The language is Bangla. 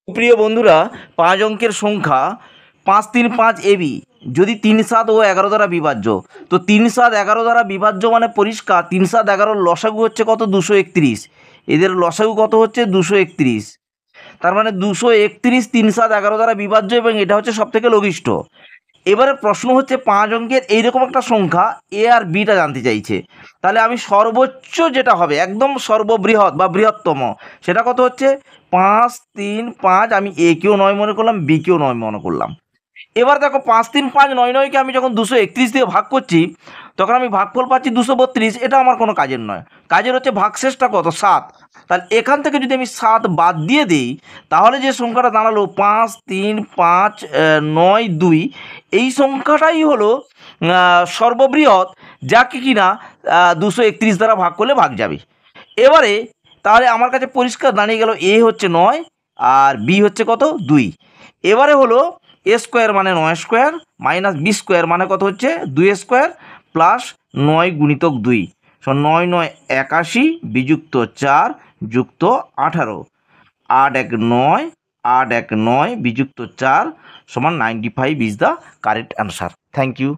প্রিয় বন্ধুরা, 5 অঙ্কের সংখ্যা 5 3 5 এবি যদি 3 7 ও 11 দ্বারা বিভাজ্য, তো 3 7 11 দ্বারা বিভাজ্য মানে পরিষ্কার 3 7 11 লসাগু হচ্ছে কত? 231। এদের লসাগু কত হচ্ছে? 231। তার মানে 231 3 7 11 দ্বারা বিভাজ্য এবং এটা হচ্ছে সব থেকে লঘিষ্ঠ। এবারে প্রশ্ন হচ্ছে 5 অঙ্কের এইরকম একটা সংখ্যা এ আর বিটা জানতে চাইছে। তাহলে আমি সর্বোচ্চ যেটা হবে একদম সর্ববৃহৎ বা বৃহত্তম সেটা কত হচ্ছে? 5 3 5। আমি এ কেও 9 মনে করলাম, বি কেও 9 মনে করলাম। এবার দেখো 5 3 5 9 9কে আমি যখন 231 দিয়ে ভাগ করছি তখন আমি ভাগফল পাচ্ছি 232। এটা আমার কোনো কাজের নয়, কাজের হচ্ছে ভাগশেষটা কত? 7। তাহলে এখান থেকে যদি আমি 7 বাদ দিয়ে দিই তাহলে যে সংখ্যাটা দাঁড়ালো 5 3 5 9 2, এই সংখ্যাটাই হলো সর্ববৃহৎ, যাকে কিনা 231 দ্বারা ভাগ করলে ভাগ যাবে। এবারে তাহলে আমার কাছে পরিষ্কার দাঁড়িয়ে গেল এ হচ্ছে 9 আর বি হচ্ছে কত? 2। এবারে হলো এ স্কোয়ার মানে 9 স্কোয়ার মাইনাস বি স্কোয়ার মানে কত হচ্ছে? 2 স্কোয়ার প্লাস 9 গুণিতক 2। 9 9 81 বিযুক্ত 4 যুক্ত 18। 8 1 9, 8 1 9 বিযুক্ত 4 সমান 95 is the correct answer. Thank you.